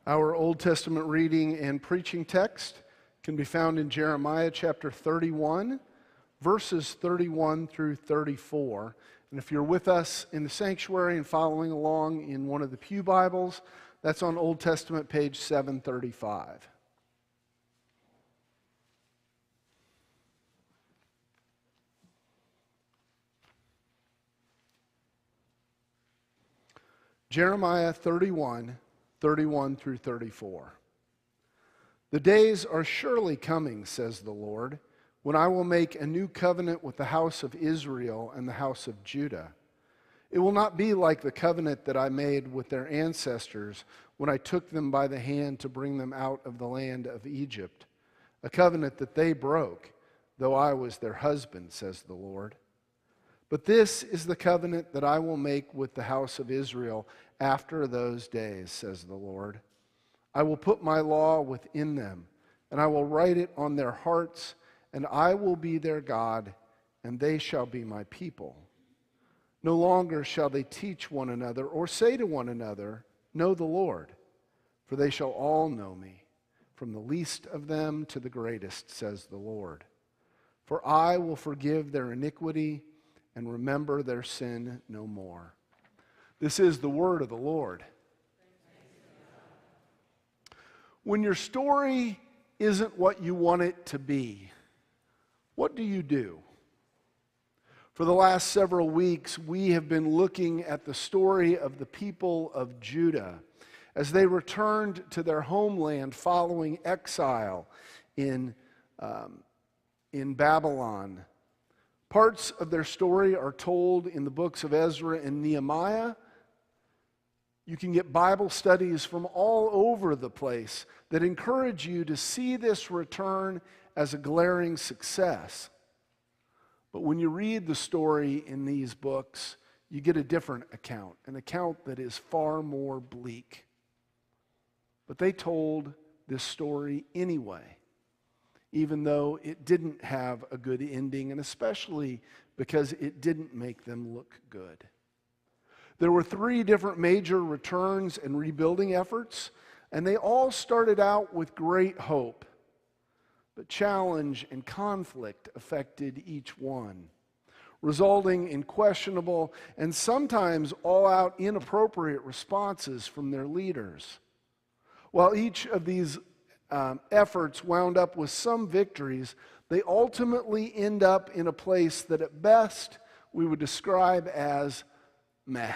Our Old Testament reading and preaching text can be found in Jeremiah chapter 31, verses 31 through 34. And if you're with us in the sanctuary and following along in one of the pew Bibles, that's on Old Testament page 735. Jeremiah 31, 31 through 34. The days are surely coming, says the Lord, when I will make a new covenant with the house of Israel and the house of Judah. It will not be like the covenant that I made with their ancestors when I took them by the hand to bring them out of the land of Egypt, a covenant that they broke, though I was their husband, says the Lord. But this is the covenant that I will make with the house of Israel after those days, says the Lord. I will put my law within them, and I will write it on their hearts, and I will be their God, and they shall be my people. No longer shall they teach one another or say to one another, know the Lord, for they shall all know me, from the least of them to the greatest, says the Lord. For I will forgive their iniquity and remember their sin no more. This is the word of the Lord. When your story isn't what you want it to be, what do you do? For the last several weeks, we have been looking at the story of the people of Judah as they returned to their homeland following exile in Babylon. Parts of their story are told in the books of Ezra and Nehemiah. You can get Bible studies from all over the place that encourage you to see this return as a glaring success. But when you read the story in these books, you get a different account, an account that is far more bleak. But they told this story anyway, even though it didn't have a good ending, and especially because it didn't make them look good. There were 3 different major returns and rebuilding efforts, and they all started out with great hope. But challenge and conflict affected each one, resulting in questionable and sometimes all-out inappropriate responses from their leaders. While each of these efforts wound up with some victories, they ultimately end up in a place that at best we would describe as meh.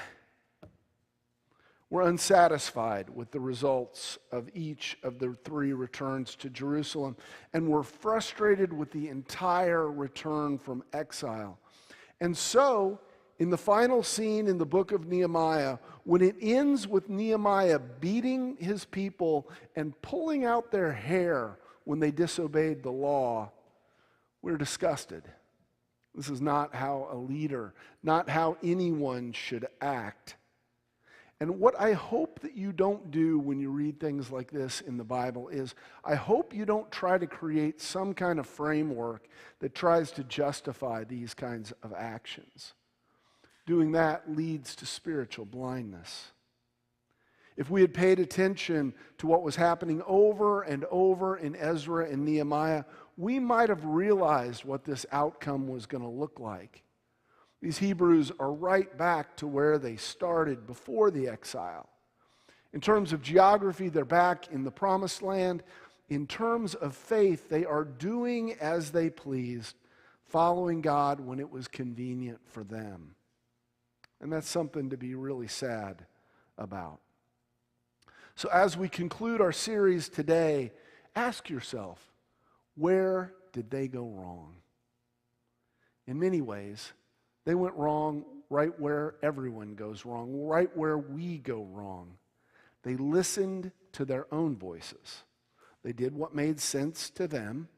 We're unsatisfied with the results of each of the 3 returns to Jerusalem, and we're frustrated with the entire return from exile. And so, in the final scene in the book of Nehemiah, when it ends with Nehemiah beating his people and pulling out their hair when they disobeyed the law, we're disgusted. This is not how a leader, not how anyone should act. And what I hope that you don't do when you read things like this in the Bible is, I hope you don't try to create some kind of framework that tries to justify these kinds of actions. Doing that leads to spiritual blindness. If we had paid attention to what was happening over and over in Ezra and Nehemiah, we might have realized what this outcome was going to look like. These Hebrews are right back to where they started before the exile. In terms of geography, they're back in the promised land. In terms of faith, they are doing as they pleased, following God when it was convenient for them. And that's something to be really sad about. So as we conclude our series today, ask yourself, where did they go wrong? In many ways, they went wrong right where everyone goes wrong, right where we go wrong. They listened to their own voices. They did what made sense to them.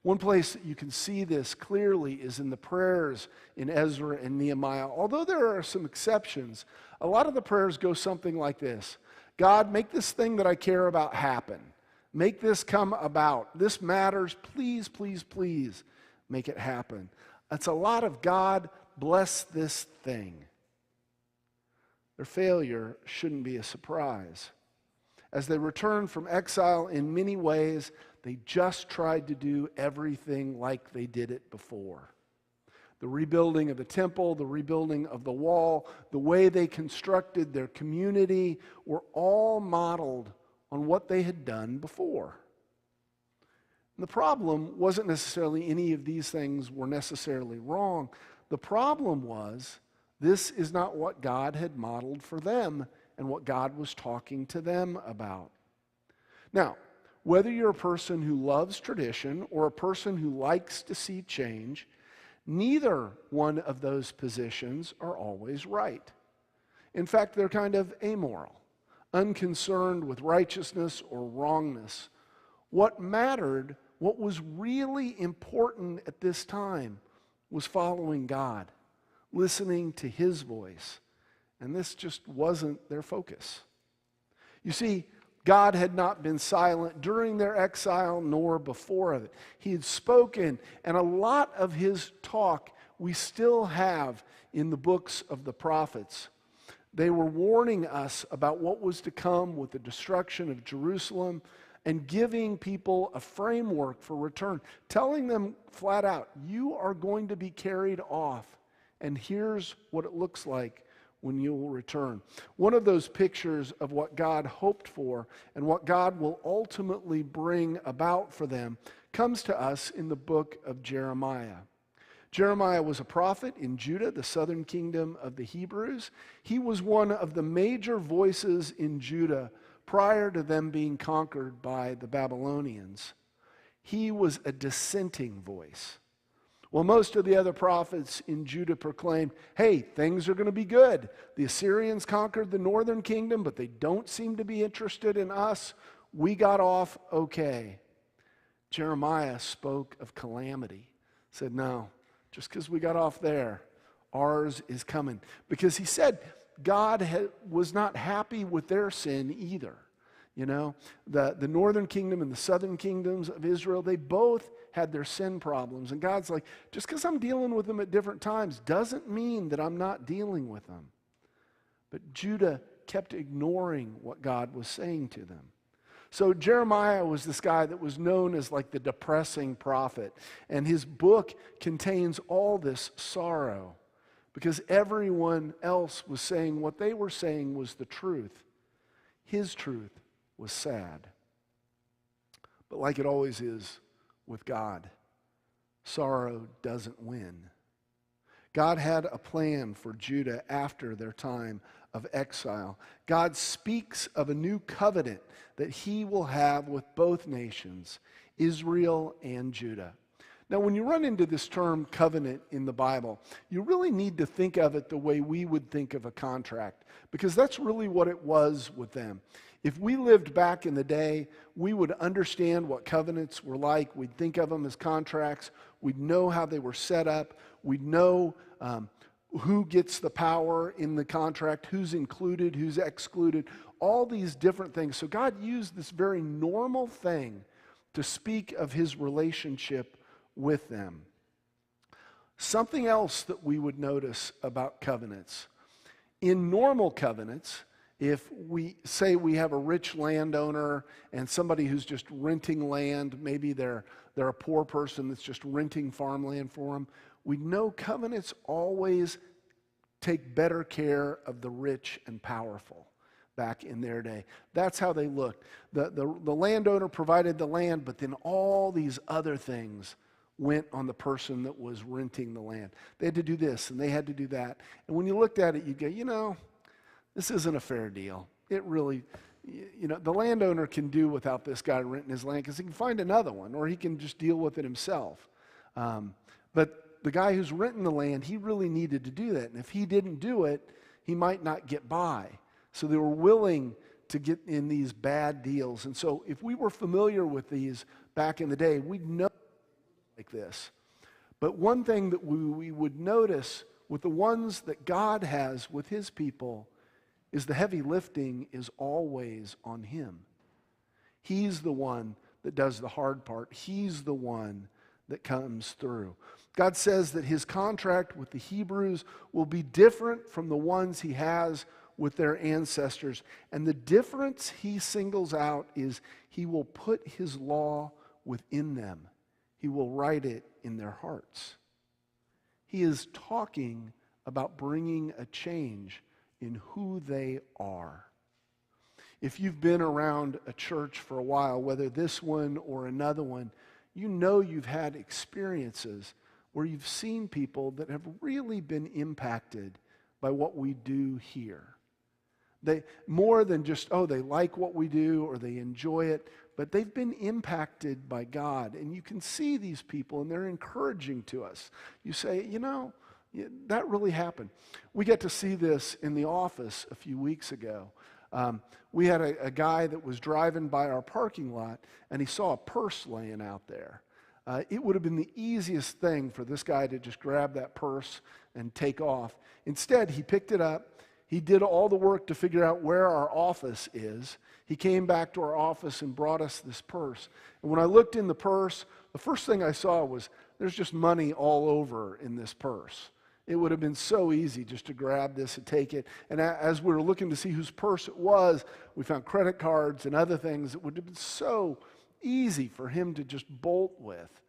One place that you can see this clearly is in the prayers in Ezra and Nehemiah. Although there are some exceptions, a lot of the prayers go something like this. God, make this thing that I care about happen. Make this come about. This matters. Please, please, please make it happen. It's a lot of God, bless this thing. Their failure shouldn't be a surprise. As they returned from exile, in many ways, they just tried to do everything like they did it before. The rebuilding of the temple, the rebuilding of the wall, the way they constructed their community were all modeled on what they had done before. And the problem wasn't necessarily any of these things were necessarily wrong. The problem was this is not what God had modeled for them and what God was talking to them about. Now, whether you're a person who loves tradition or a person who likes to see change, neither one of those positions are always right. In fact, they're kind of amoral, unconcerned with righteousness or wrongness. What mattered, what was really important at this time, was following God, listening to His voice. And this just wasn't their focus. You see, God had not been silent during their exile nor before of it. He had spoken, and a lot of His talk we still have in the books of the prophets. They were warning us about what was to come with the destruction of Jerusalem and giving people a framework for return, telling them flat out, you are going to be carried off, and here's what it looks like when you will return. One of those pictures of what God hoped for and what God will ultimately bring about for them comes to us in the book of Jeremiah. Jeremiah was a prophet in Judah, the southern kingdom of the Hebrews. He was one of the major voices in Judah prior to them being conquered by the Babylonians. He was a dissenting voice. Well, most of the other prophets in Judah proclaimed, hey, things are going to be good. The Assyrians conquered the northern kingdom, but they don't seem to be interested in us. We got off okay. Jeremiah spoke of calamity, said, no, just because we got off there, ours is coming. Because he said God was not happy with their sin either. You know, the northern kingdom and the southern kingdoms of Israel, they both had their sin problems. And God's like, just because I'm dealing with them at different times doesn't mean that I'm not dealing with them. But Judah kept ignoring what God was saying to them. So Jeremiah was this guy that was known as like the depressing prophet. And his book contains all this sorrow because everyone else was saying what they were saying was the truth. His truth was sad. But like it always is with God, sorrow doesn't win. God had a plan for Judah after their time of exile. God speaks of a new covenant that He will have with both nations, Israel and Judah. Now, when you run into this term covenant in the Bible, you really need to think of it the way we would think of a contract, because that's really what it was with them. If we lived back in the day, we would understand what covenants were like. We'd think of them as contracts. We'd know how they were set up. We'd know who gets the power in the contract, who's included, who's excluded, all these different things. So God used this very normal thing to speak of His relationship with them. Something else that we would notice about covenants. In normal covenants, if we say we have a rich landowner and somebody who's just renting land, maybe they're a poor person that's just renting farmland for them, we know covenants always take better care of the rich and powerful back in their day. That's how they looked. The landowner provided the land, but then all these other things went on the person that was renting the land. They had to do this and they had to do that. And when you looked at it, you go, you know, this isn't a fair deal. It really, you know, the landowner can do without this guy renting his land because he can find another one or he can just deal with it himself. But the guy who's renting the land, he really needed to do that. And if he didn't do it, he might not get by. So they were willing to get in these bad deals. And so if we were familiar with these back in the day, we'd know like this. But one thing that we would notice with the ones that God has with His people is the heavy lifting is always on Him. He's the one that does the hard part. He's the one that comes through. God says that His contract with the Hebrews will be different from the ones He has with their ancestors. And the difference he singles out is he will put his law within them. He will write it in their hearts. He is talking about bringing a change in who they are. If you've been around a church for a while, whether this one or another one, you know you've had experiences where you've seen people that have really been impacted by what we do here. They, more than just, they like what we do or they enjoy it, but they've been impacted by God. And you can see these people and they're encouraging to us. You say, that really happened. We get to see this in the office a few weeks ago. We had a guy that was driving by our parking lot and he saw a purse laying out there. It would have been the easiest thing for this guy to just grab that purse and take off. Instead, he picked it up. He did all the work to figure out where our office is. He came back to our office and brought us this purse. And when I looked in the purse, the first thing I saw was there's just money all over in this purse. It would have been so easy just to grab this and take it. And as we were looking to see whose purse it was, we found credit cards and other things that would have been so easy for him to just bolt with.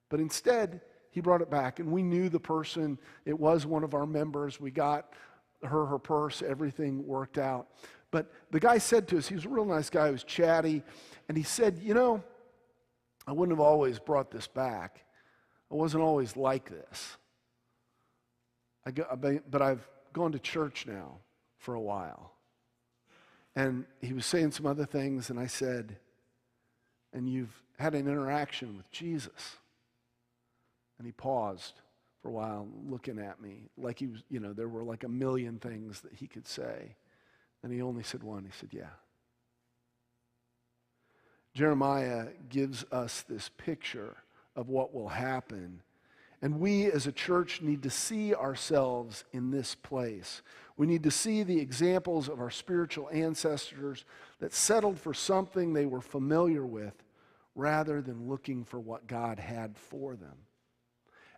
But instead, he brought it back, and we knew the person. It was one of our members. We got her purse. Everything worked out. But the guy said to us, he was a real nice guy, he was chatty, and he said, I wouldn't have always brought this back. I wasn't always like this. But I've gone to church now for a while. And he was saying some other things, and I said, and you've had an interaction with Jesus. And he paused for a while, looking at me, like he was, there were like a million things that he could say. And he only said one. He said, yeah. Jeremiah gives us this picture of what will happen. And we as a church need to see ourselves in this place. We need to see the examples of our spiritual ancestors that settled for something they were familiar with rather than looking for what God had for them.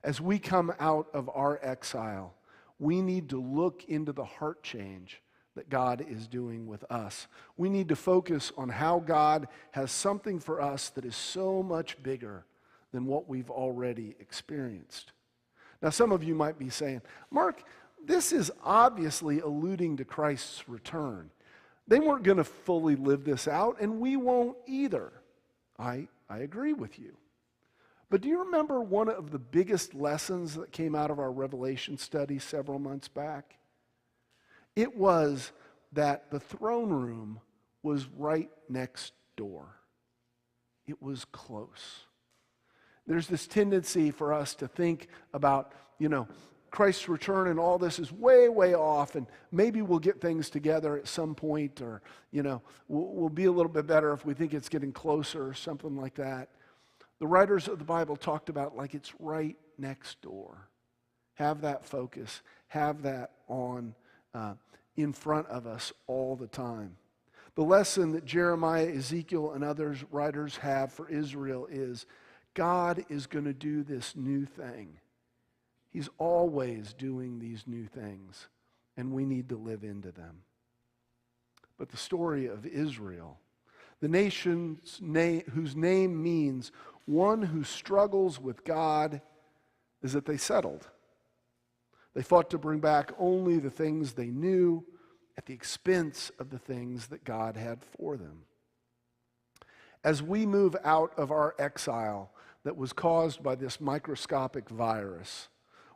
As we come out of our exile, we need to look into the heart change that God is doing with us. We need to focus on how God has something for us that is so much bigger than what we've already experienced. Now, some of you might be saying, Mark, this is obviously alluding to Christ's return. They weren't going to fully live this out, and we won't either. I agree with you. But do you remember one of the biggest lessons that came out of our Revelation study several months back? It was that the throne room was right next door. It was close. There's this tendency for us to think about, Christ's return and all this is way, way off, and maybe we'll get things together at some point, or, we'll be a little bit better if we think it's getting closer or something like that. The writers of the Bible talked about like it's right next door. Have that focus. Have that on in front of us all the time. The lesson that Jeremiah, Ezekiel, and others writers have for Israel is God is going to do this new thing. He's always doing these new things, and we need to live into them. But the story of Israel, the nation's name, whose name means one who struggles with God, is that they settled. They fought to bring back only the things they knew at the expense of the things that God had for them. As we move out of our exile that was caused by this microscopic virus,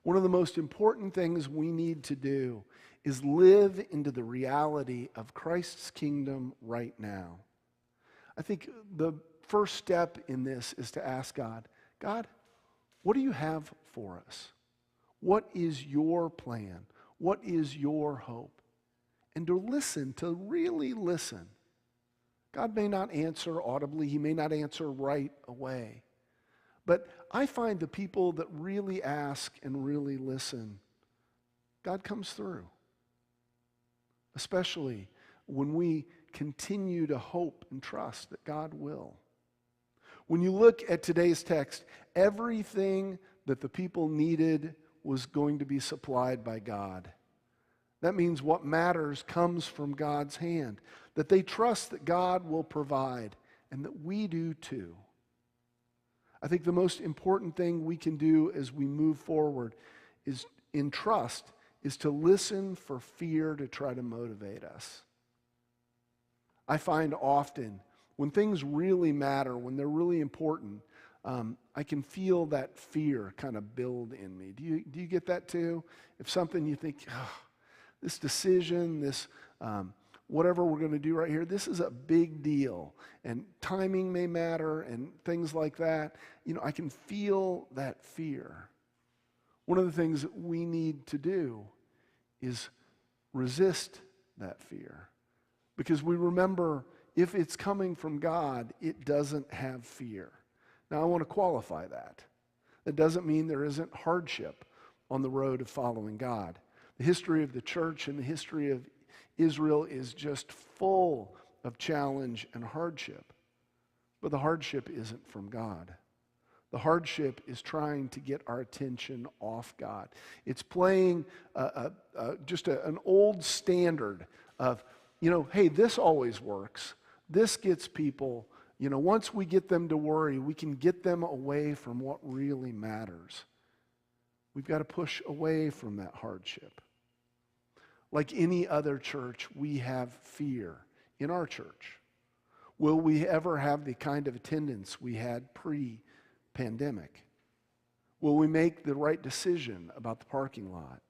one of the most important things we need to do is live into the reality of Christ's kingdom right now. I think the first step in this is to ask God, what do you have for us? What is your plan? What is your hope? And to really listen. God may not answer audibly. He may not answer right away. But I find the people that really ask and really listen, God comes through. Especially when we continue to hope and trust that God will. When you look at today's text, everything that the people needed was going to be supplied by God. That means what matters comes from God's hand, that they trust that God will provide, and that we do too. I think the most important thing we can do as we move forward is in trust is to listen for fear to try to motivate us. I find often when things really matter, when they're really important, I can feel that fear kind of build in me. Do you get that too? If something you think, this decision, this whatever we're going to do right here, this is a big deal, and timing may matter and things like that. I can feel that fear. One of the things that we need to do is resist that fear, because we remember if it's coming from God, it doesn't have fear. Now, I want to qualify that. That doesn't mean there isn't hardship on the road of following God. The history of the church and the history of Israel is just full of challenge and hardship. But the hardship isn't from God. The hardship is trying to get our attention off God. It's playing just an old standard of, hey, this always works. This gets people, once we get them to worry, we can get them away from what really matters. We've got to push away from that hardship. Like any other church, we have fear in our church. Will we ever have the kind of attendance we had pre-pandemic? Will we make the right decision about the parking lot?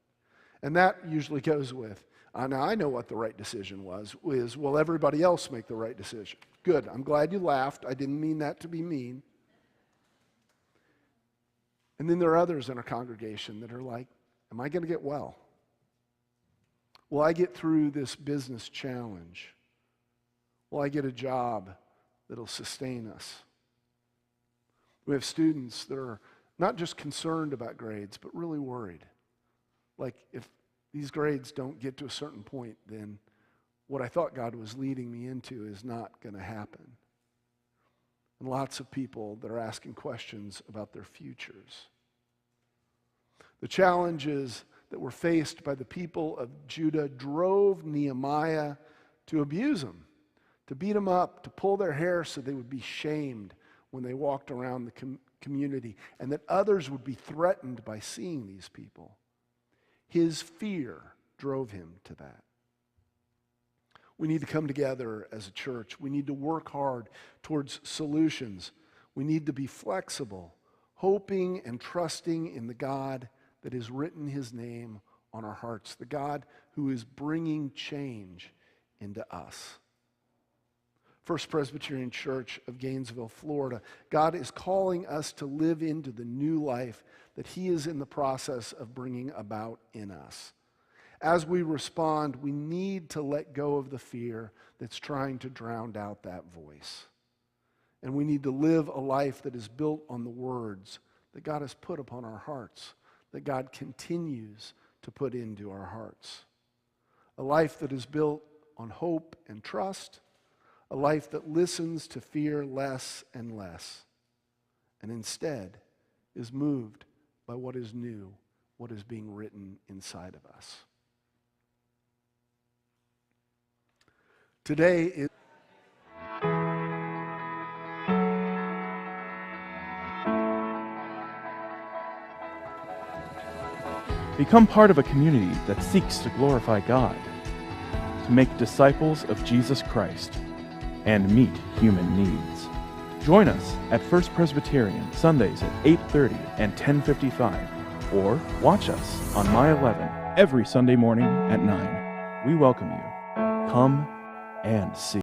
And that usually goes with, now I know what the right decision is, will everybody else make the right decision? Good, I'm glad you laughed. I didn't mean that to be mean. And then there are others in our congregation that are like, am I going to get well? Will I get through this business challenge? Will I get a job that'll sustain us? We have students that are not just concerned about grades, but really worried. Like, if these grades don't get to a certain point, then what I thought God was leading me into is not going to happen. And lots of people that are asking questions about their futures. The challenges that were faced by the people of Judah drove Nehemiah to abuse them, to beat them up, to pull their hair so they would be shamed when they walked around the community, and that others would be threatened by seeing these people. His fear drove him to that. We need to come together as a church. We need to work hard towards solutions. We need to be flexible, hoping and trusting in the God that has written his name on our hearts, the God who is bringing change into us. First Presbyterian Church of Gainesville, Florida, God is calling us to live into the new life that he is in the process of bringing about in us. As we respond, we need to let go of the fear that's trying to drown out that voice. And we need to live a life that is built on the words that God has put upon our hearts, that God continues to put into our hearts. A life that is built on hope and trust, a life that listens to fear less and less, and instead is moved by what is new, what is being written inside of us. Today is Become part of a community that seeks to glorify God, to make disciples of Jesus Christ, and meet human needs. Join us at First Presbyterian Sundays at 8:30 and 10:55, or watch us on My 11 every Sunday morning at 9. We welcome you. Come and see.